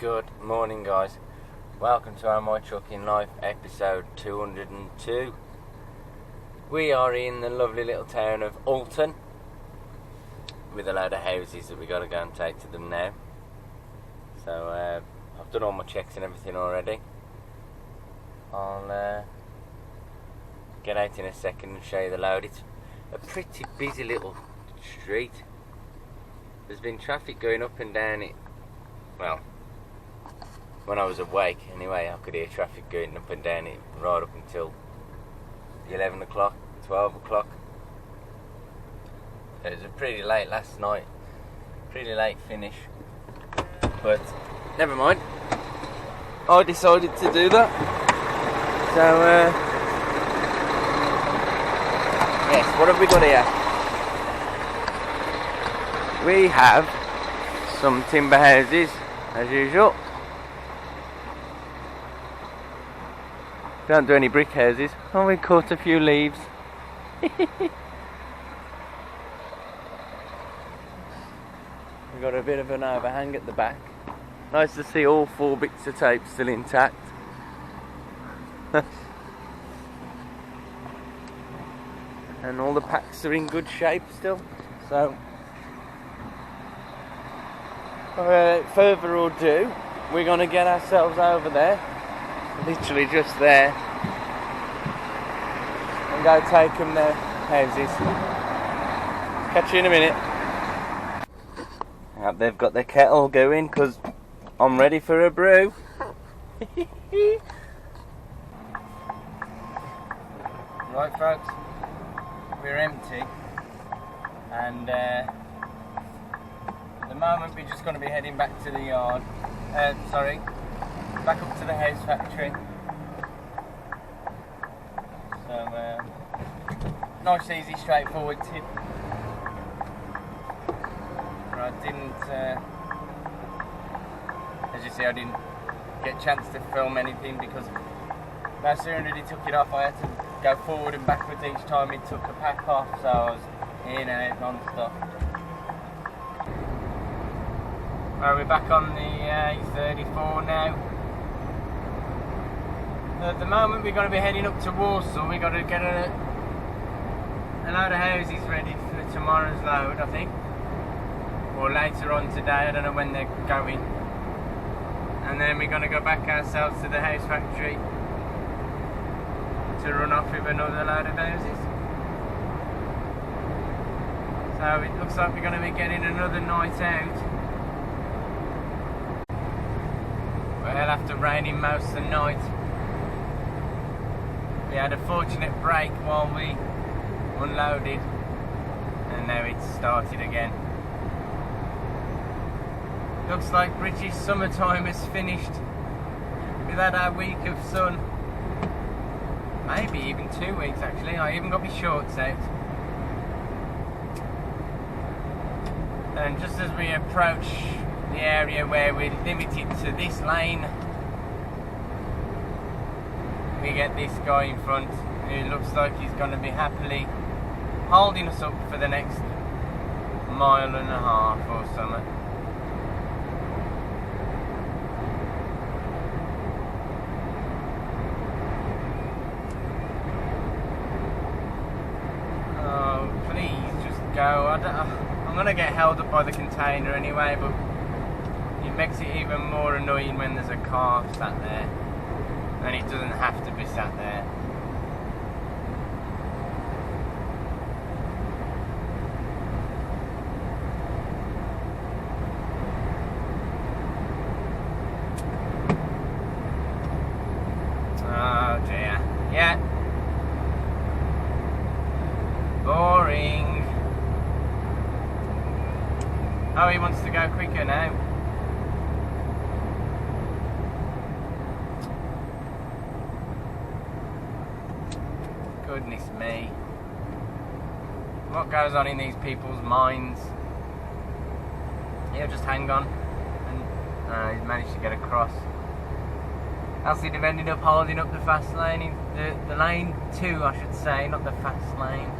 Good morning, guys. Welcome to My Trucking Life episode 202. We are in the lovely little town of Alton with a load of houses that we got to go and take to them now. So I've done all my checks and everything already. I'll get out in a second and show you the load. It's a pretty busy little street. There's been traffic going up and down it. Well, when I was awake anyway, I could hear traffic going up and down it right up until 11 o'clock, 12 o'clock. It was a pretty late last night, pretty late finish, but never mind. I decided to do that. So yes, what have we got here? We have some timber houses as usual. Don't do any brick houses. Oh, we caught a few leaves. We've got a bit of an overhang at the back. Nice to see all 4 bits of tape still intact. And all the packs are in good shape still. So, without further ado, we're going to get ourselves over there. Literally just there, and go take them their houses. Catch you in a minute. Yep, they've got their kettle going because I'm ready for a brew. Right, folks, we're empty, and at the moment we're just going to be heading back to the yard. Back up to the house factory. So, nice, easy, straightforward tip. I didn't, as you see, I didn't get a chance to film anything because no sooner did he took it off, I had to go forward and backwards each time he took a pack off, so I was in and out non-stop. Well, we're back on the A34 now. At the moment we're going to be heading up to Warsaw. We've got to get a load of houses ready for tomorrow's load, I think, or later on today, I don't know when they're going, and then we're going to go back ourselves to the house factory to run off with another load of houses. So it looks like we're going to be getting another night out. Well, after raining most of the night, we had a fortunate break while we unloaded, and now it's started again. Looks like British summertime is finished. We've had our week of sun, maybe even 2 weeks actually. I even got my shorts out. And just as we approach the area where we're limited to this lane, we get this guy in front who looks like he's going to be happily holding us up for the next 1.5 miles or something. Oh, please just go. I'm going to get held up by the container anyway, but it makes it even more annoying when there's a car sat there. And it doesn't have to be sat there. Oh dear. Yeah. Boring. Oh, he wants to go quicker now. Goodness me. What goes on in these people's minds? He'll just hang on. And he's managed to get across. Else he'd have ended up holding up the fast lane. The lane 2, I should say, not the fast lane.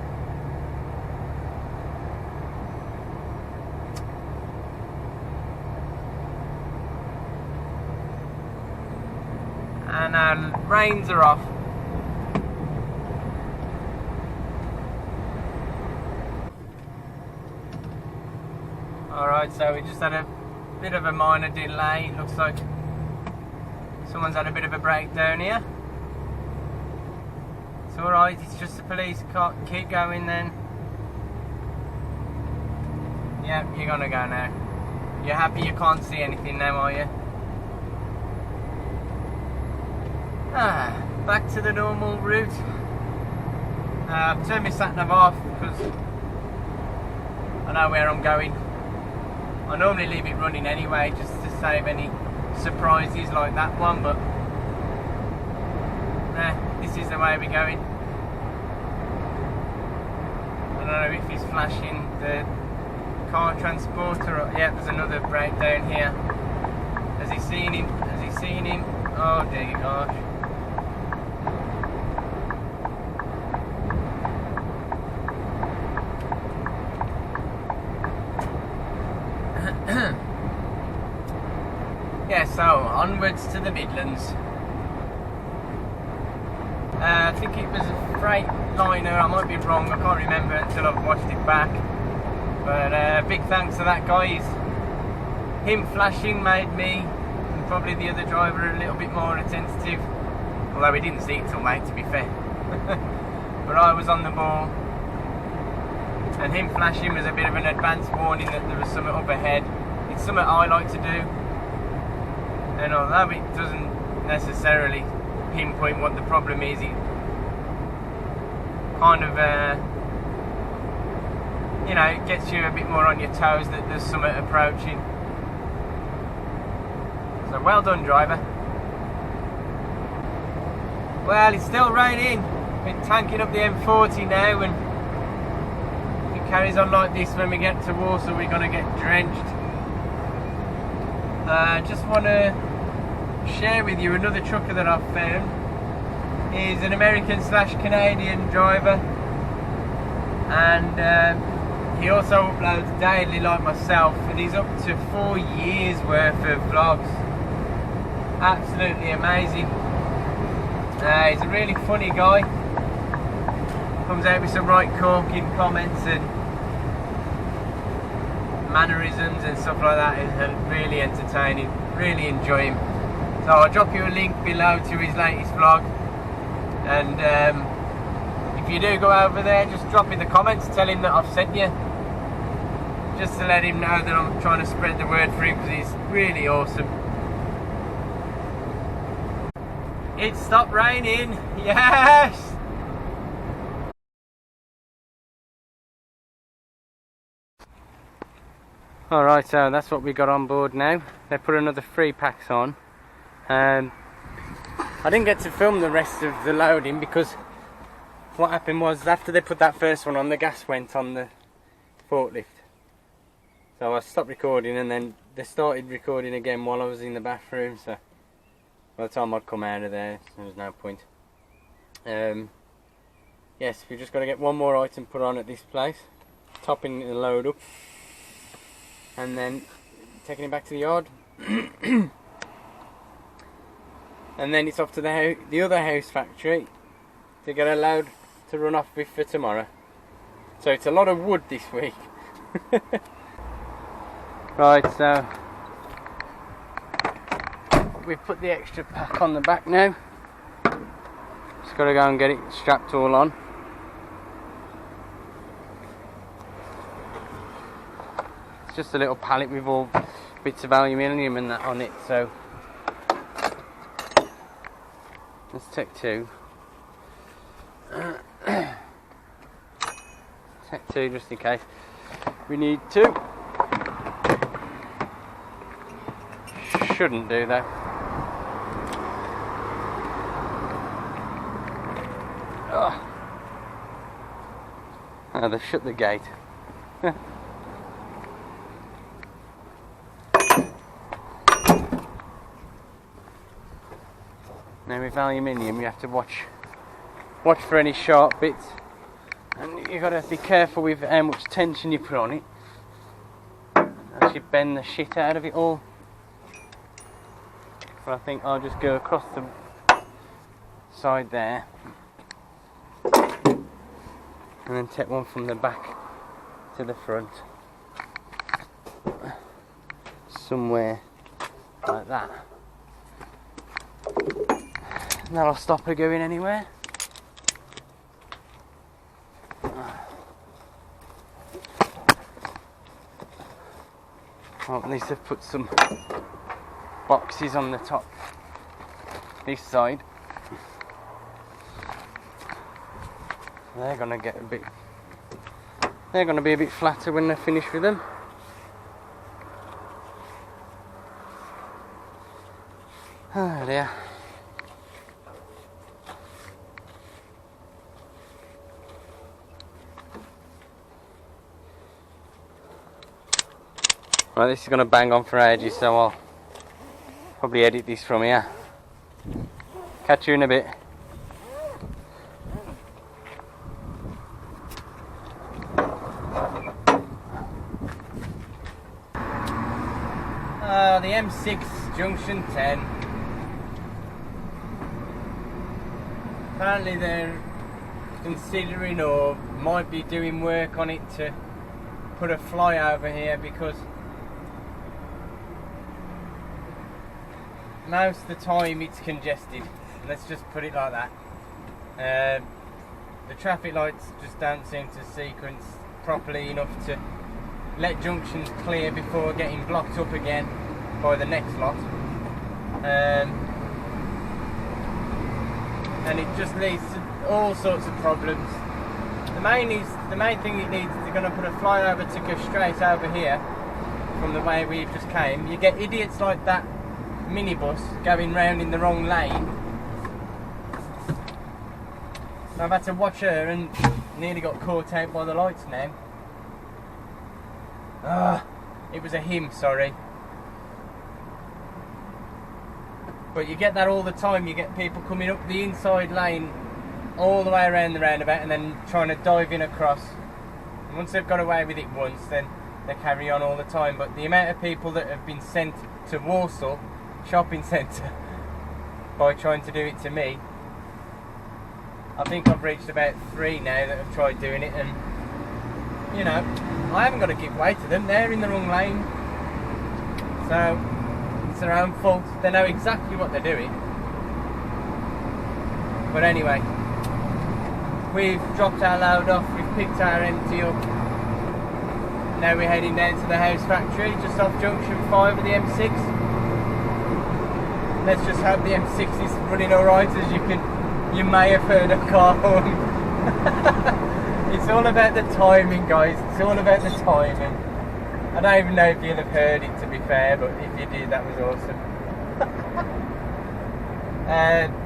now, rains are off. Alright, so we just had a bit of a minor delay. It looks like someone's had a bit of a breakdown here. It's alright, it's just the police car. Keep going then. Yeah, you're gonna go now. You're happy you can't see anything now, are you? Back to the normal route. I've turned my sat-nav off because I know where I'm going. I normally leave it running anyway, just to save any surprises like that one, but this is the way we're going. I don't know if he's flashing the car transporter or, yeah, there's another breakdown here. Has he seen him? Has he seen him? Oh dear gosh. Yeah, so onwards to the Midlands. I think it was a freight liner, I might be wrong, I can't remember until I've watched it back. But big thanks to that guy. Him flashing made me and probably the other driver a little bit more attentive. Although we didn't see it till late, to be fair. But I was on the ball. And him flashing was a bit of an advance warning that there was something up ahead. It's something I like to do. And although it doesn't necessarily pinpoint what the problem is, it kind of, you know, it gets you a bit more on your toes that there's something approaching. So well done, driver. Well, it's still raining. We're tanking up the M40 now, and if it carries on like this when we get to Warsaw, we're going to get drenched. Just want to share with you another trucker that I've found. He's an American/Canadian driver, and he also uploads daily like myself, and he's up to 4 years worth of vlogs. Absolutely amazing. He's a really funny guy. Comes out with some right corking comments and mannerisms and stuff like that. It's really entertaining. Really enjoy him. So I'll drop you a link below to his latest vlog, and if you do go over there, just drop in the comments, tell him that I've sent you, just to let him know that I'm trying to spread the word for him, because he's really awesome. It stopped raining, yes! Alright, so that's what we got on board now. They put another 3 packs on. I didn't get to film the rest of the loading because what happened was after they put that first one on, the gas went on the forklift. So I stopped recording, and then they started recording again while I was in the bathroom, so by the time I'd come out of there was no point. Yes, we've just got to get one more item put on at this place, topping the load up, and then taking it back to the yard. And then it's off to the other house factory to get a load to run off with for tomorrow. So it's a lot of wood this week. Right, so we've put the extra pack on the back now. Just got to go and get it strapped all on. It's just a little pallet with all bits of aluminium and that on it, so let's take 2. Take 2 just in case we need to. Shouldn't do though. Oh, they shut the gate. Now with aluminium you have to watch for any sharp bits, and you've got to be careful with how much tension you put on it, as you bend the shit out of it all. But I think I'll just go across the side there, and then take one from the back to the front, somewhere like that. And that'll stop her going anywhere. Well, at least I've put some boxes on the top this side. They're gonna get a bit. They're gonna be a bit flatter when they're finished with them. Oh dear. Right, this is going to bang on for ages, so I'll probably edit this from here. Catch you in a bit. The M6 Junction 10. Apparently they're considering or might be doing work on it to put a flyover here, because most of the time it's congested. Let's just put it like that. The traffic lights just don't seem to sequence properly enough to let junctions clear before getting blocked up again by the next lot. And it just leads to all sorts of problems. The main thing it needs, they're going to put a flyover to go straight over here from the way we just came. You get idiots like that minibus going round in the wrong lane. I've had to watch her and nearly got caught out by the lights now. It was a him, sorry. But you get that all the time. You get people coming up the inside lane all the way around the roundabout and then trying to dive in across. And once they've got away with it once, then they carry on all the time. But the amount of people that have been sent to Walsall shopping centre by trying to do it to me, I think I've reached about 3 now that have tried doing it, and you know, I haven't got to give way to them. They're in the wrong lane, so it's their own fault. They know exactly what they're doing. But anyway, we've dropped our load off, we've picked our empty up. Now we're heading down to the house factory just off junction 5 of the M6. Let's just hope the M6 is running alright. As you may have heard a car horn. It's all about the timing, guys. It's all about the timing. I don't even know if you'll have heard it, to be fair, but if you did, that was awesome.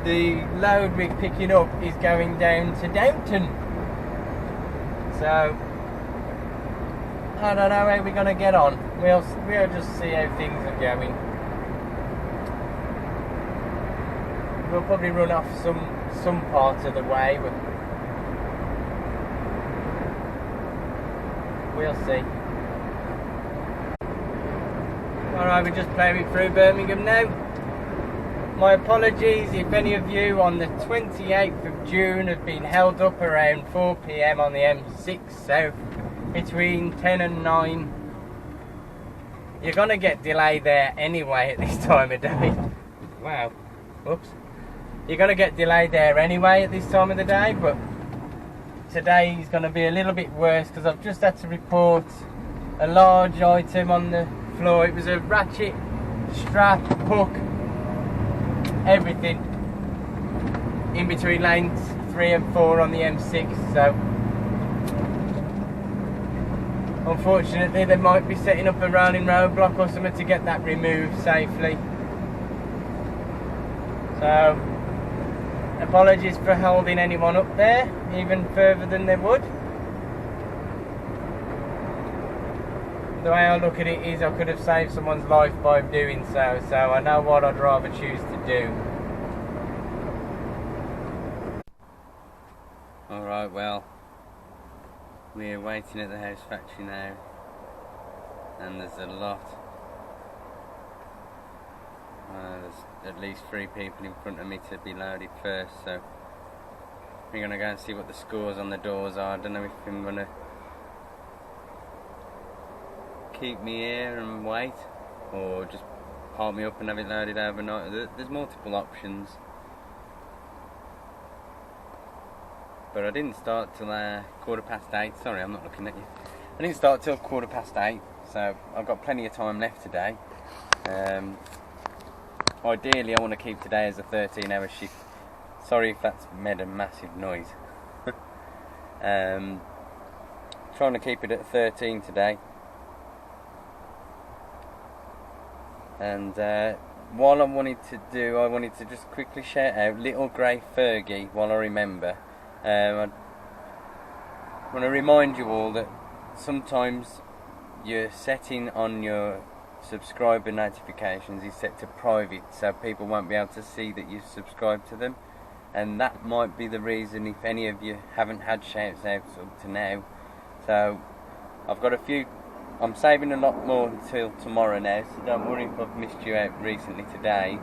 The load we're picking up is going down to Downton. So I don't know how we're going to get on. We'll just see how things are going. We'll probably run off some part of the way, but we'll see. Alright, we're just plowing through Birmingham now. My apologies if any of you on the 28th of June have been held up around 4 PM on the M6 South between 10 and 9. You're going to get delayed there anyway at this time of day. Wow. Whoops. You're going to get delayed there anyway at this time of the day, but today is going to be a little bit worse because I've just had to report a large item on the floor. It was a ratchet, strap, hook, everything in between lanes 3 and 4 on the M6, so unfortunately they might be setting up a rolling roadblock or something to get that removed safely. So apologies for holding anyone up there even further than they would. The way I look at it is I could have saved someone's life by doing so, so I know what I'd rather choose to do. Alright, well, we're waiting at the house factory now, and there's a lot There's at least 3 people in front of me to be loaded first, so we're going to go and see what the scores on the doors are. I don't know if I'm going to keep me here and wait, or just park me up and have it loaded overnight. There's multiple options. But I didn't start till 8:15. Sorry, I'm not looking at you. I didn't start till 8:15, so I've got plenty of time left today. Ideally, I want to keep today as a 13-hour shift. Sorry if that's made a massive noise. Trying to keep it at 13 today. And what I wanted to just quickly shout out Little Grey Fergie while I remember. I want to remind you all that sometimes your setting on your subscriber notifications is set to private, so people won't be able to see that you subscribe to them, and that might be the reason if any of you haven't had shouts outs up to now. So I've got a few. I'm saving a lot more until tomorrow now, so don't worry if I've missed you out recently today.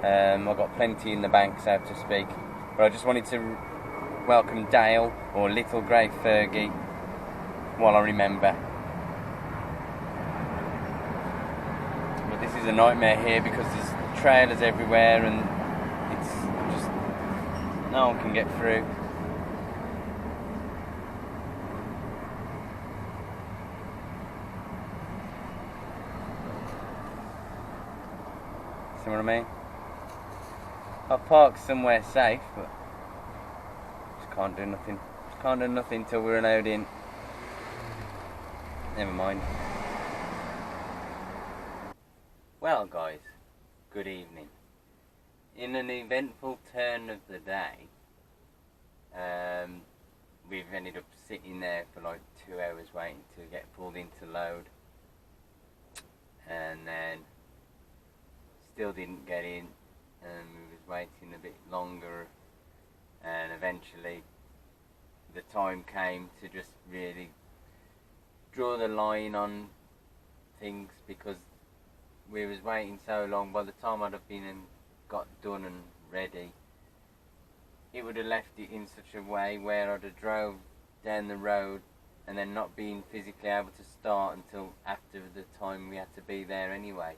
I've got plenty in the bank, so to speak, but I just wanted to welcome Dale, or Little Grey Fergie, while I remember. But this is a nightmare here because there's trailers everywhere and it's just no one can get through. See what I mean? I've parked somewhere safe, but can't do nothing. Can't do nothing till we're allowed in. Never mind. Well guys, good evening. In an eventful turn of the day, we've ended up sitting there for like 2 hours waiting to get pulled into load, and then still didn't get in, and we was waiting a bit longer, and eventually the time came to just really draw the line on things, because we was waiting so long. By the time I'd have been and got done and ready, it would have left it in such a way where I'd have drove down the road and then not being physically able to start until after the time we had to be there anyway.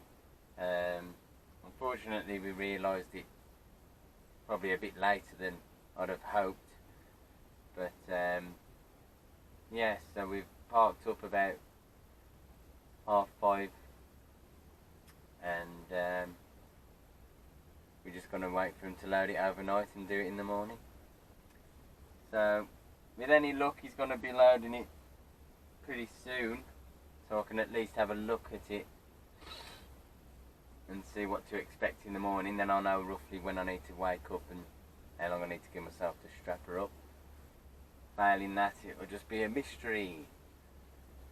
Unfortunately, we realised it probably a bit later than I'd have hoped, but yeah, so we've parked up about 5:30, and we're just going to wait for him to load it overnight and do it in the morning. So with any luck, he's going to be loading it pretty soon, so I can at least have a look at it and see what to expect in the morning. Then I'll know roughly when I need to wake up and how long I need to give myself to strap her up. Failing that, it will just be a mystery.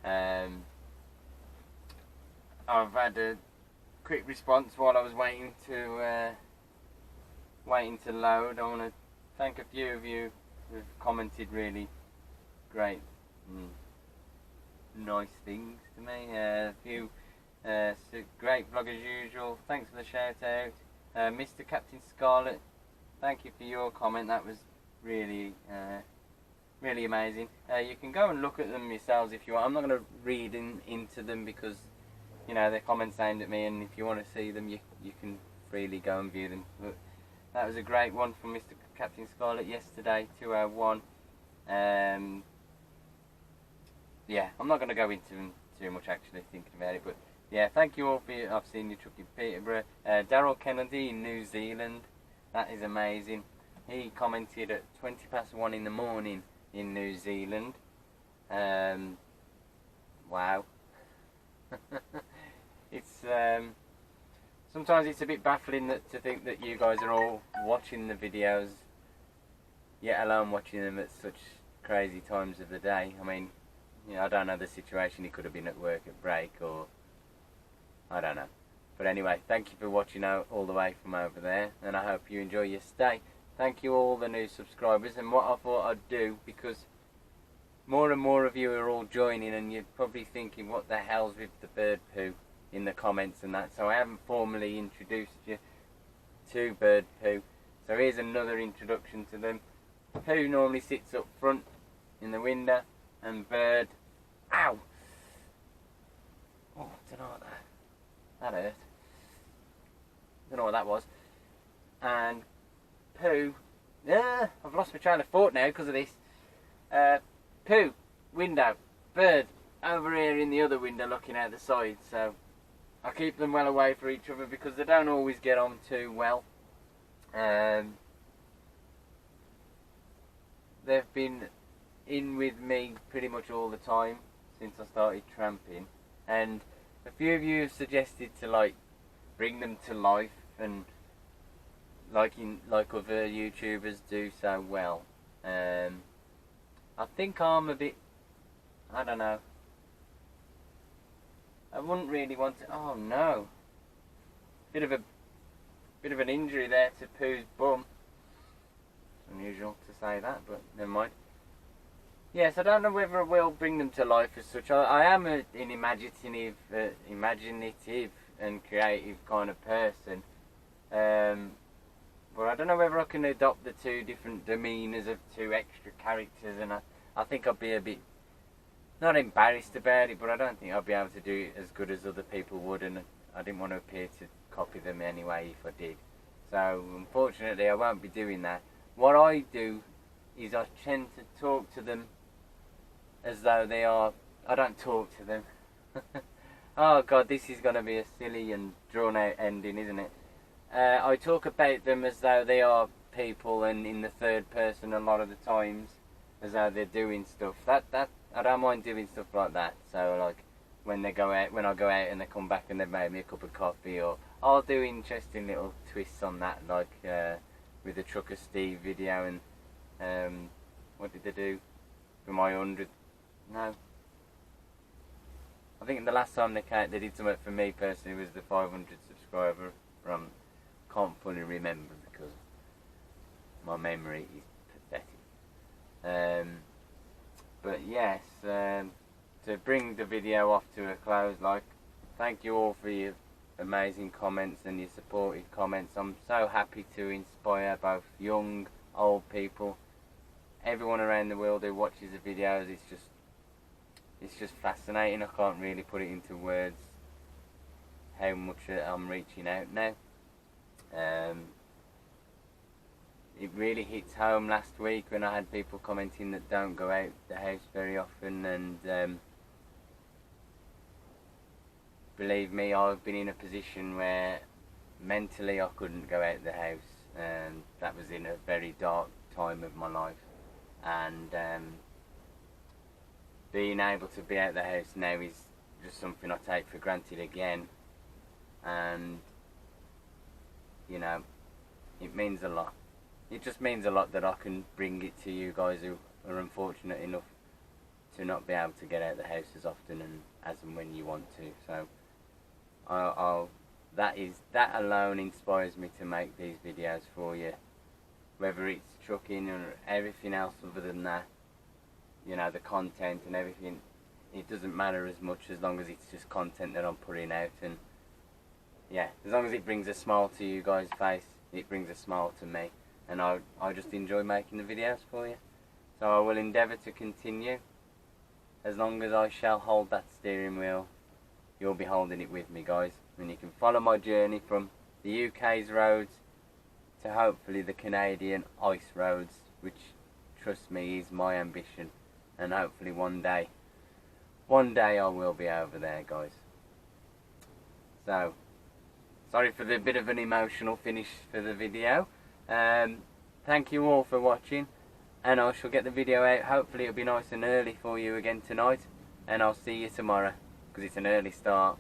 I've had a quick response while I was waiting to load. I want to thank a few of you who've commented really great, nice things to me. A few great vlog as usual. Thanks for the shout out. Mr. Captain Scarlet, thank you for your comment. That was really really amazing. You can go and look at them yourselves if you want. I'm not going to read into them because, you know, they're comments aimed at me, and if you want to see them, you can freely go and view them. But that was a great one from Mr. Captain Scarlet yesterday, 201. Yeah, I'm not going to go into them too much actually thinking about it, but yeah, thank you all for your, I've seen you truck in Peterborough. Daryl Kennedy in New Zealand, that is amazing. He commented at 1:20 in the morning in New Zealand. Wow. It's sometimes it's a bit baffling to think that you guys are all watching the videos, yet alone watching them at such crazy times of the day. I mean, you know, I don't know the situation. He could have been at work at break, or I don't know. But anyway, thank you for watching all the way from over there, and I hope you enjoy your stay. Thank you all the new subscribers. And what I thought I'd do, because more and more of you are all joining, and you're probably thinking, what the hell's with the bird poo? in the comments and that, so I haven't formally introduced you to Bird Poo. So here's another introduction to them. Poo normally sits up front in the window, and Bird, ow! Oh, I don't know what that hurt. Don't know what that was. And Poo, I've lost my train of thought now because of this. Poo, window, Bird, over here in the other window looking out the side. So I keep them well away from each other because they don't always get on too well. They've been in with me pretty much all the time since I started tramping, and a few of you have suggested to like bring them to life and like other YouTubers do so well. I think I'm a bit, I don't know, I wouldn't really want to. Oh no, bit of an injury there to Pooh's bum. It's unusual to say that, but never mind. Yes, I don't know whether I will bring them to life as such. I am an imaginative and creative kind of person, but I don't know whether I can adopt the two different demeanours of two extra characters, and I think I'd be a bit, not embarrassed about it, but I don't think I'd be able to do it as good as other people would, and I didn't want to appear to copy them anyway if I did. So unfortunately I won't be doing that. What I do is I tend to talk to them as though they are, I don't talk to them. Oh god, this is going to be a silly and drawn out ending, isn't it? I talk about them as though they are people, and in the third person a lot of the times, as though they're doing stuff. That I don't mind doing stuff like that. So like when I go out and they come back and they've made me a cup of coffee, or I'll do interesting little twists on that, like with the Trucker Steve video, and what did they do for my 100? No, I think the last time they did something for me personally was the 500 subscriber. Can't fully remember because my memory is pathetic. But yes, to bring the video off to a close, like, thank you all for your amazing comments and your supportive comments. I'm so happy to inspire both young, old people, everyone around the world who watches the videos. It's just fascinating. I can't really put it into words how much I'm reaching out now. It really hits home last week when I had people commenting that don't go out the house very often, and believe me, I've been in a position where mentally I couldn't go out the house, and that was in a very dark time of my life, and being able to be out the house now is just something I take for granted again, and you know, it means a lot. It just means a lot that I can bring it to you guys who are unfortunate enough to not be able to get out of the house as often and as and when you want to. So that alone inspires me to make these videos for you, whether it's trucking or everything else other than that. You know, the content and everything, it doesn't matter as much as long as it's just content that I'm putting out, and yeah, as long as it brings a smile to you guys' face, it brings a smile to me, and I just enjoy making the videos for you. So I will endeavour to continue. As long as I shall hold that steering wheel, you'll be holding it with me, guys, and you can follow my journey from the UK's roads to hopefully the Canadian ice roads, which, trust me, is my ambition, and hopefully one day I will be over there, guys. So sorry for the bit of an emotional finish for the video. Thank you all for watching, and I shall get the video out. Hopefully it'll be nice and early for you again tonight, and I'll see you tomorrow, because it's an early start.